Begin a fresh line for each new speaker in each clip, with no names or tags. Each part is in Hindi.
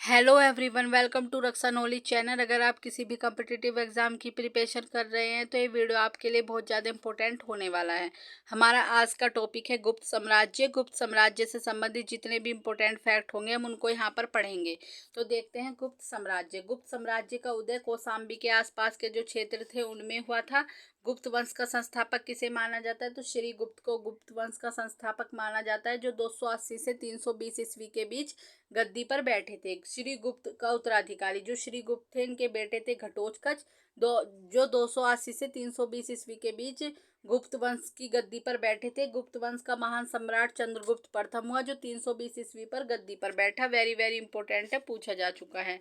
Hello everyone, welcome to Raksha knowledge channel. अगर आप किसी भी कम्पिटिटिव एग्जाम की प्रिपरेशन कर रहे हैं तो ये वीडियो आपके लिए बहुत ज़्यादा इंपॉर्टेंट होने वाला है। हमारा आज का टॉपिक है गुप्त साम्राज्य। गुप्त साम्राज्य से संबंधित जितने भी इंपॉर्टेंट फैक्ट होंगे हम उनको यहाँ पर पढ़ेंगे। तो देखते हैं गुप्त साम्राज्य। गुप्त साम्राज्य का उदय कौशाम्बी के आसपास के जो क्षेत्र थे उनमें हुआ था। गुप्त वंश का संस्थापक किसे माना जाता है? तो श्री गुप्त को गुप्त वंश का संस्थापक माना जाता है, जो 280 से 320 ईस्वी के बीच गद्दी पर बैठे थे। श्री गुप्त का उत्तराधिकारी जो श्री गुप्त थे, इनके बेटे थे घटोत्कच, जो 280 से 320 ईस्वी के बीच गुप्त वंश की गद्दी पर बैठे थे। गुप्त वंश का महान सम्राट चंद्रगुप्त प्रथम हुआ, जो 320 ईस्वी पर गद्दी पर बैठा। वेरी वेरी इंपॉर्टेंट है, पूछा जा चुका है।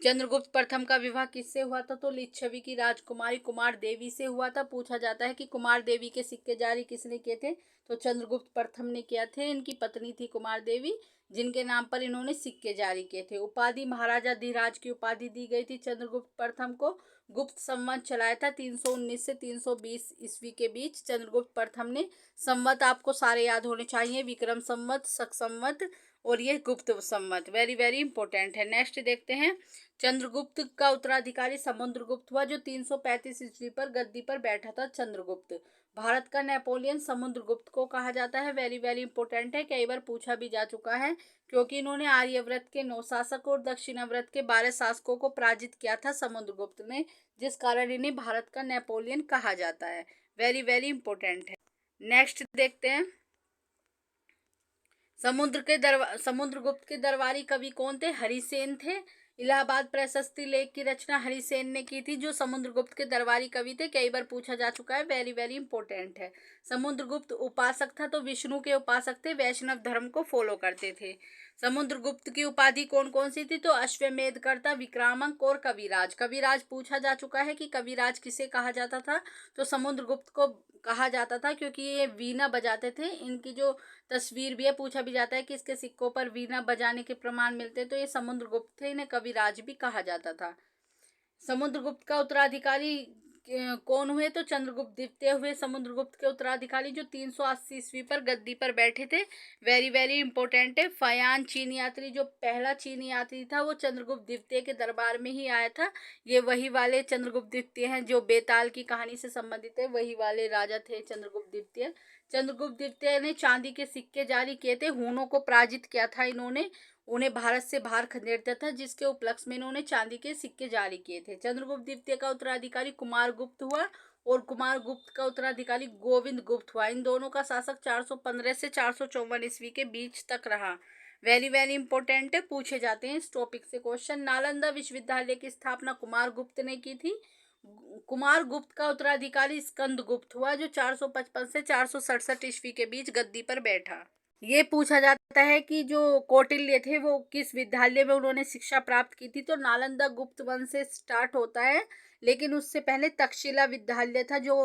चंद्रगुप्त प्रथम का विवाह किससे हुआ था? तो लिच्छवी की राजकुमारी कुमार देवी से हुआ था। पूछा जाता है कि कुमार देवी के सिक्के जारी किसने किए थे? तो चंद्रगुप्त प्रथम ने किया थे। इनकी पत्नी थी कुमार देवी, जिनके नाम पर इन्होंने सिक्के जारी किए थे। उपाधि महाराजा धीराज की उपाधि दी गई थी चंद्रगुप्त प्रथम को। गुप्त संवत चलाया था 319 से 320 ईस्वी के बीच चंद्रगुप्त प्रथम ने। संवत आपको सारे याद होने चाहिए, विक्रम संवत, शक संवत और ये गुप्त संवत। वेरी वेरी इंपॉर्टेंट है। नेक्स्ट देखते हैं। चंद्रगुप्त का उत्तराधिकारी समुद्रगुप्त हुआ, जो 335 ईस्वी पर गद्दी पर बैठा था चंद्रगुप्त। भारत का नेपोलियन समुद्रगुप्त को कहा जाता है। वेरी वेरी इंपॉर्टेंट है, कई बार पूछा भी जा चुका है, क्योंकि इन्होंने आर्यव्रत के 9 शासक और दक्षिणाव्रत के 12 शासकों को पराजित किया था समुद्रगुप्त ने, जिस कारण इन्हें भारत का नेपोलियन कहा जाता है। वेरी वेरी इंपॉर्टेंट है। नेक्स्ट देखते हैं। समुद्रगुप्त के दरबारी कवि कौन थे? हरिसेन थे। इलाहाबाद प्रशस्ति लेख की रचना हरिसेन ने की थी, जो समुद्रगुप्त के दरबारी कवि थे। कई बार पूछा जा चुका है, वेरी वेरी इंपॉर्टेंट है। समुद्रगुप्त उपासक था, तो विष्णु के उपासक थे, वैष्णव धर्म को फॉलो करते थे। समुद्रगुप्त की उपाधि कौन कौन सी थी? तो अश्वमेधकर्ता, विक्रामक और कविराज। कविराज पूछा जा चुका है कि कविराज किसे कहा जाता था? तो समुद्रगुप्त को कहा जाता था, क्योंकि ये वीणा बजाते थे। इनकी जो तस्वीर भी है, पूछा भी जाता है कि इसके सिक्कों पर वीणा बजाने के प्रमाण मिलते हैं, तो ये समुद्रगुप्त थे, इन्हें कविराज भी कहा जाता था। समुद्रगुप्त का उत्तराधिकारी कौन हुए? तो चंद्रगुप्त द्वितीय हुए समुद्रगुप्त के उत्तराधिकारी, जो 380 ईस्वी पर गद्दी पर बैठे थे। वेरी वेरी इंपॉर्टेंट है। फयान चीन यात्री, जो पहला चीनी यात्री था, वो चंद्रगुप्त द्वितीय के दरबार में ही आया था। ये वही वाले चंद्रगुप्त द्वितीय हैं जो बेताल की कहानी से संबंधित है, वही वाले राजा थे चंद्रगुप्त द्वितीय। चंद्रगुप्त द्वितीय ने चांदी के सिक्के जारी किए थे। हूणों को पराजित किया था इन्होंने, उन्हें भारत से बाहर खदेड़ता था, जिसके उपलक्ष्य में इन्होंने चांदी के सिक्के जारी किए थे। चंद्रगुप्त द्वितीय का उत्तराधिकारी कुमार गुप्त हुआ, और कुमार गुप्त का उत्तराधिकारी गोविंद गुप्त हुआ। इन दोनों का शासक 415 से 454 ईस्वी के बीच तक रहा। वेरी वेरी इंपॉर्टेंट है, पूछे जाते हैं इस टॉपिक से क्वेश्चन। नालंदा विश्वविद्यालय की स्थापना कुमार गुप्त ने की थी। कुमार गुप्त का उत्तराधिकारी स्कंद गुप्त हुआ, जो 455 से 467 ईस्वी के बीच गद्दी पर बैठा। ये पूछा जाता है कि जो कौटिल्य थे वो किस विद्यालय में उन्होंने शिक्षा प्राप्त की थी? तो नालंदा गुप्त वंश से स्टार्ट होता है, लेकिन उससे पहले तक्षशिला विद्यालय था। जो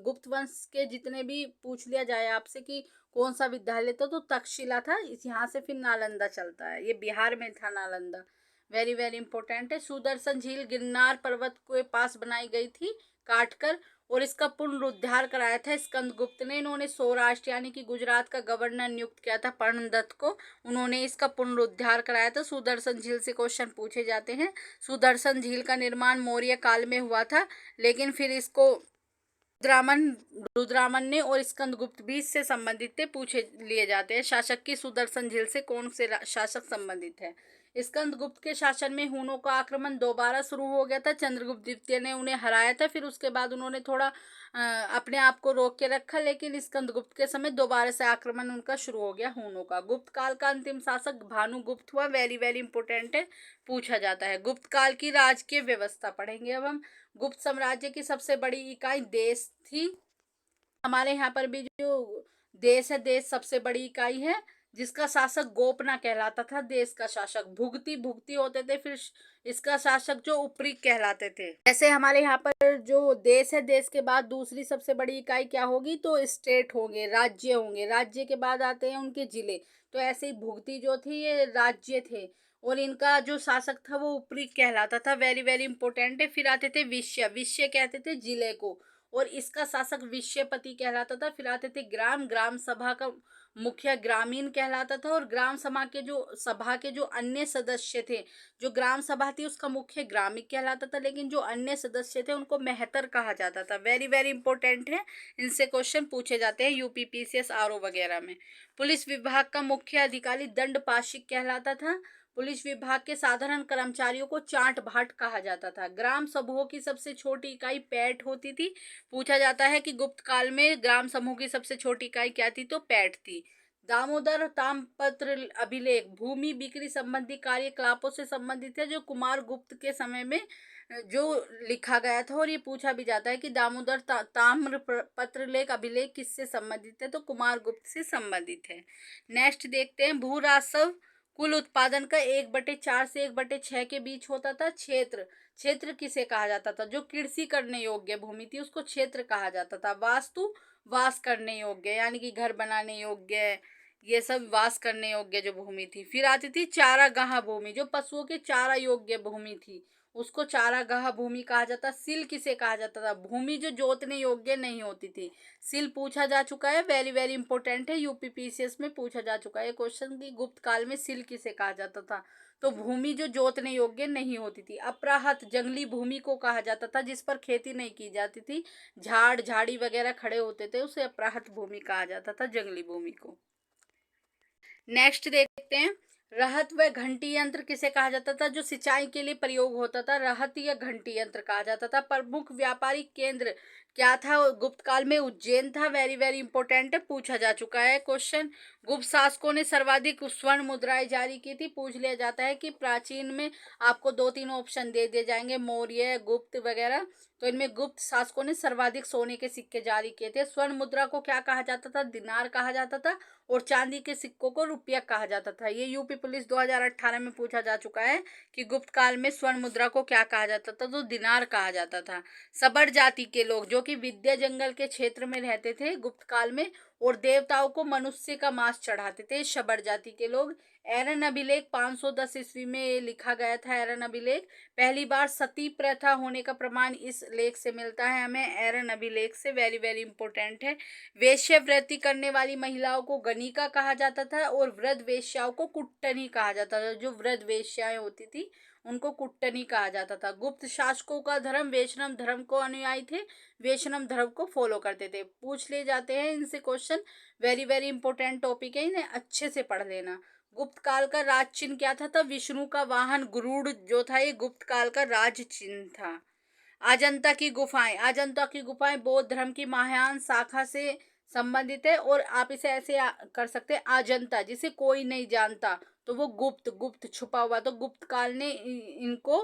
गुप्त वंश के जितने भी पूछ लिया जाए आपसे कि कौन सा विद्यालय था, तो तक्षशिला था। इस यहाँ से फिर नालंदा चलता है, ये बिहार में था नालंदा। वेरी वेरी इंपॉर्टेंट है। सुदर्शन झील गिरनार पर्वत के पास बनाई गई थी काटकर, और इसका पुनरुद्धार कराया था स्कंदगुप्त ने। इन्होंने सौराष्ट्र यानी कि गुजरात का गवर्नर नियुक्त किया था पर्णदत्त को, उन्होंने इसका पुनरुद्धार कराया था। सुदर्शन झील से क्वेश्चन पूछे जाते हैं। सुदर्शन झील का निर्माण मौर्य काल में हुआ था, लेकिन फिर इसको रुद्रामन ने और स्कंदगुप्त भी इससे संबंधित थे, पूछे लिए जाते हैं। शासक की सुदर्शन झील से कौन से शासक संबंधित है? स्कंदगुप्त के शासन में हूणों का आक्रमण दोबारा शुरू हो गया था। चंद्रगुप्त द्वितीय ने उन्हें हराया था, फिर उसके बाद उन्होंने थोड़ा अपने आप को रोक के रखा, लेकिन स्कंदगुप्त के समय दोबारा से आक्रमण उनका शुरू हो गया हूणों का। गुप्त काल का अंतिम शासक भानुगुप्त हुआ। वेरी वेरी इंपॉर्टेंट है, पूछा जाता है। गुप्त काल की राजकीय व्यवस्था पढ़ेंगे अब हम। गुप्त साम्राज्य की सबसे बड़ी इकाई देश थी। हमारे यहाँ पर भी जो देश है, देश सबसे बड़ी इकाई है, जिसका शासक गोपना कहलाता था। देश का शासक भुगती भुगती होते थे, फिर इसका शासक जो उपरी कहलाते थे। जैसे हमारे यहाँ पर जो देश है, देश के बाद दूसरी सबसे बड़ी इकाई क्या होगी? तो स्टेट होंगे, राज्य होंगे। राज्य के बाद आते हैं उनके जिले। तो ऐसे ही भुगती जो थी ये राज्य थे, और इनका जो शासक था वो उपरी कहलाता था। वेरी वेरी इंपॉर्टेंट है। फिर आते थे विषय, विषय कहते थे जिले को, और इसका शासक विषयपति कहलाता था। फिर आते थे ग्राम, ग्राम सभा का मुखिया ग्रामीण कहलाता था, और ग्राम सभा के जो अन्य सदस्य थे, जो ग्राम सभा थी उसका मुख्य ग्रामीण कहलाता था, लेकिन जो अन्य सदस्य थे उनको मेहतर कहा जाता था। वेरी वेरी इंपॉर्टेंट है, इनसे क्वेश्चन पूछे जाते हैं यूपी पीसीएस आरओ वगैरह में। पुलिस विभाग का मुख्य अधिकारी दंडपाशिक कहलाता था। पुलिस विभाग के साधारण कर्मचारियों को चाट भाट कहा जाता था। ग्राम समूह की सबसे छोटी इकाई पैठ होती थी। पूछा जाता है कि गुप्त काल में ग्राम समूह की सबसे छोटी इकाई क्या थी, तो पैठ थी। दामोदर ताम्रपत्र अभिलेख भूमि बिक्री संबंधी कार्यकलापों से संबंधित है, जो कुमार गुप्त के समय में जो लिखा गया था। और ये पूछा भी जाता है कि दामोदर ताम्र पत्र लेख अभिलेख किससे संबंधित है, तो कुमार गुप्त से संबंधित है। नेक्स्ट देखते हैं, भू राजस्व कुल उत्पादन का 1/4 से 1/6 के बीच होता था। क्षेत्र क्षेत्र किसे कहा जाता था, जो कृषि करने योग्य भूमि थी उसको क्षेत्र कहा जाता था। वास्तु वास करने योग्य, यानी कि घर बनाने योग्य, ये सब वास करने योग्य जो भूमि थी। फिर आती थी चारागाह भूमि, जो पशुओं के चारा योग्य भूमि थी उसको चारागाह भूमि कहा जाता। सिल किसे कहा जाता था, भूमि जो जोतने योग्य नहीं होती थी। सिल पूछा जा चुका है, वेरी वेरी इंपॉर्टेंट है, यूपी पीसीएस में पूछा जा चुका है क्वेश्चन की गुप्त काल में सिल किसे कहा जाता था, तो भूमि जो जोतने योग्य नहीं होती थी। अपराहत जंगली भूमि को कहा जाता था, जिस पर खेती नहीं की जाती थी, झाड़ झाड़ी वगैरह खड़े होते थे, उसे अपराहत भूमि कहा जाता था, जंगली भूमि को। नेक्स्ट देखते हैं, रहत व घंटी यंत्र किसे कहा जाता था, जो सिंचाई के लिए प्रयोग होता था, रहत या घंटी यंत्र कहा जाता था। प्रमुख व्यापारिक केंद्र क्या था, गुप्त काल में उज्जैन था। वेरी वेरी इंपॉर्टेंट है, पूछा जा चुका है क्वेश्चन। गुप्त शासकों ने सर्वाधिक स्वर्ण मुद्राएं जारी की थी। पूछ लिया जाता है कि प्राचीन में आपको 2-3 ऑप्शन दे दिए जाएंगे, मौर्य गुप्त वगैरह, तो इनमें गुप्त शासकों ने सर्वाधिक सोने के सिक्के जारी किए थे। स्वर्ण मुद्रा को क्या कहा जाता था, दिनार कहा जाता था, और चांदी के सिक्कों को रुपया कहा जाता था। ये यूपी पुलिस 2018 में पूछा जा चुका है कि गुप्त काल में स्वर्ण मुद्रा को क्या कहा जाता था, तो दिनार कहा जाता था। सबर जाति के लोग, जो कि विद्या जंगल के क्षेत्र में रहते थे गुप्त काल में, और देवताओं को मनुष्य का मांस चढ़ाते थे, शबर जाति के लोग। एरन अभिलेख 510 ईस्वी में ये लिखा गया था। एरन अभिलेख पहली बार सती प्रथा होने का प्रमाण इस लेख से मिलता है हमें, एरन अभिलेख से। वेरी वेरी इंपॉर्टेंट है। वेश्यावृत्ति करने वाली महिलाओं को गणिका कहा जाता था, और वृद्ध वेश्याओं को कुट्टनी कहा जाता था। जो वृद्ध वेश्याएं होती थी उनको कुट्टनी कहा जाता था। गुप्त शासकों का धर्म वैष्णव धर्म को अनुयायी थे, वैष्णव धर्म को फॉलो करते थे। पूछ ले जाते हैं इनसे question, very very important topic है, इन्हें अच्छे से पढ़ लेना। गुप्त काल का राज चिन्ह क्या था, विष्णु का वाहन गरुड़ जो था, ये गुप्त काल का राज चिन्ह था। अजंता की गुफाएं, अजंता की गुफाएं बौद्ध धर्म की महायान शाखा से संबंधित है, और आप इसे ऐसे कर सकते हैं, अजंता जिसे कोई नहीं जानता तो वो गुप्त गुप्त छुपा हुआ, तो गुप्त काल ने इनको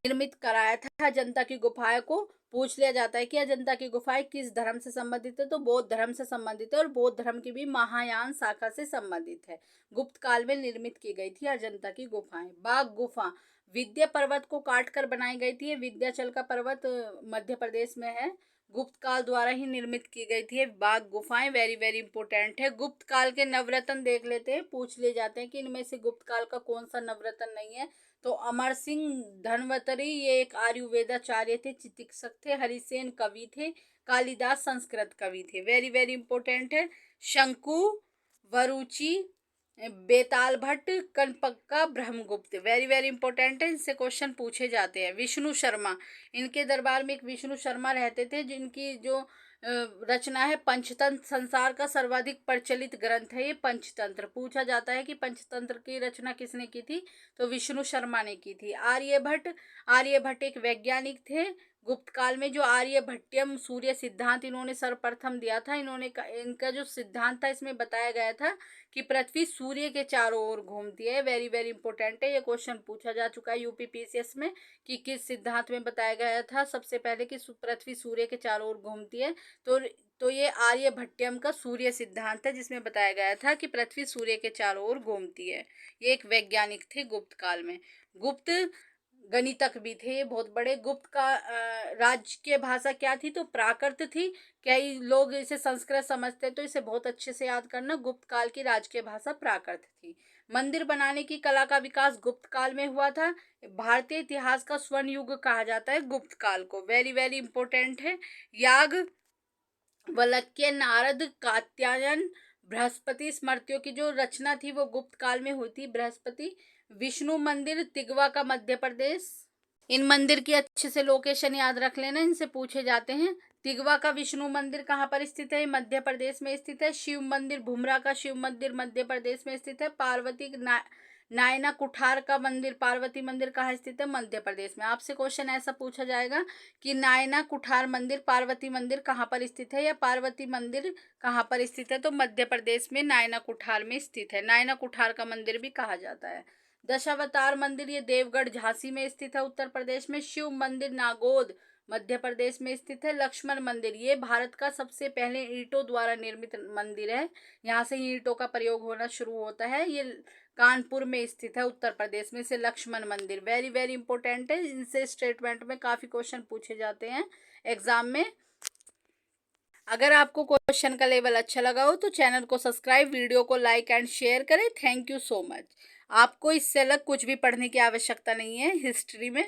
निर्मित कराया था अजंता की गुफाएं को। पूछ लिया जाता है कि अजंता की गुफाएं किस धर्म से संबंधित है, तो बौद्ध धर्म से संबंधित है, और बौद्ध धर्म की भी महायान शाखा से संबंधित है। गुप्त काल में निर्मित की गई थी अजंता की गुफाएं। बाघ गुफा विंध्य पर्वत को काट कर बनाई गई थी। विंध्याचल का पर्वत मध्य प्रदेश में है, गुप्त काल द्वारा ही निर्मित की गई थी बाघ गुफाएं। वेरी वेरी इंपॉर्टेंट है। गुप्त काल के नवरत्न देख लेते हैं। पूछ ले जाते हैं कि इनमें से गुप्त काल का कौन सा नवरत्न नहीं है, तो अमर सिंह धनवतरी ये एक आयुर्वेदाचार्य थे, चिकित्सक थे। हरिसेन कवि थे। कालिदास संस्कृत कवि थे। वेरी वेरी इंपॉर्टेंट है। शंकु वरुचि बेताल भट्ट कनपक्का ब्रह्मगुप्त, वेरी वेरी इंपॉर्टेंट है, इनसे क्वेश्चन पूछे जाते हैं। विष्णु शर्मा, इनके दरबार में एक विष्णु शर्मा रहते थे, जिनकी जो रचना है पंचतंत्र, संसार का सर्वाधिक प्रचलित ग्रंथ है ये पंचतंत्र। पूछा जाता है कि पंचतंत्र की रचना किसने की थी, तो विष्णु शर्मा ने की थी। आर्यभट्ट, आर्यभट्ट एक वैज्ञानिक थे। गुप्त काल में जो आर्यभट्टियम सूर्य सिद्धांत इन्होंने सर्वप्रथम दिया था, इनका जो सिद्धांत था इसमें बताया गया था कि पृथ्वी सूर्य के चारों ओर घूमती है। वेरी वेरी इंपॉर्टेंट है, ये क्वेश्चन पूछा जा चुका है यूपी पीसीएस में कि किस सिद्धांत में बताया गया था सबसे पहले कि पृथ्वी सूर्य के चारों ओर घूमती है, तो ये आर्यभट्टियम का सूर्य सिद्धांत है, जिसमें बताया गया था कि पृथ्वी सूर्य के चारों ओर घूमती है। ये एक वैज्ञानिक थे गुप्त काल में। गुप्त गणितक भी थे ये बहुत बड़े। गुप्त का राजकीय भाषा क्या थी, तो प्राकृत थी। कई लोग इसे संस्कृत समझते, तो इसे बहुत अच्छे से याद करना। गुप्त काल की राजकीय भाषा प्राकृत थी। मंदिर बनाने की कला का विकास गुप्त काल में हुआ था। भारतीय इतिहास का स्वर्ण युग कहा जाता है गुप्त काल को। वेरी वेरी इंपॉर्टेंट है। याग वल्क्य नारद कात्यायन बृहस्पति स्मृतियों की जो रचना थी वो गुप्त काल में हुई थी। बृहस्पति विष्णु मंदिर तिगवा का मध्य प्रदेश। इन मंदिर की अच्छे से लोकेशन याद रख लेना, इनसे पूछे जाते हैं। तिगवा का विष्णु मंदिर कहाँ पर स्थित है? मध्य प्रदेश में स्थित है। शिव मंदिर भुमरा का शिव मंदिर मध्य प्रदेश में स्थित है। नायना कुठार का मंदिर पार्वती मंदिर कहाँ स्थित है? मध्य प्रदेश में। आपसे क्वेश्चन ऐसा पूछा जाएगा कि नायना कुठार मंदिर पार्वती मंदिर कहाँ पर स्थित है या पार्वती मंदिर कहाँ पर स्थित है, तो मध्य प्रदेश में नायना कुठार में स्थित है। नायना कुठार का मंदिर भी कहा जाता है। दशावतार मंदिर ये देवगढ़ झांसी में स्थित है उत्तर प्रदेश में। शिव मंदिर नागौद मध्य प्रदेश में स्थित है। लक्ष्मण मंदिर ये भारत का सबसे पहले ईंटों द्वारा निर्मित मंदिर है, यहाँ से ईंटों का प्रयोग होना शुरू होता है। ये कानपुर में स्थित है उत्तर प्रदेश में। से लक्ष्मण मंदिर वेरी वेरी इंपॉर्टेंट है, इनसे स्टेटमेंट में काफी क्वेश्चन पूछे जाते हैं एग्जाम में। अगर आपको क्वेश्चन का लेवल अच्छा लगा हो तो चैनल को सब्सक्राइब, वीडियो को लाइक एंड शेयर करें। Thank you so much. आपको इससे अलग कुछ भी पढ़ने की आवश्यकता नहीं है हिस्ट्री में।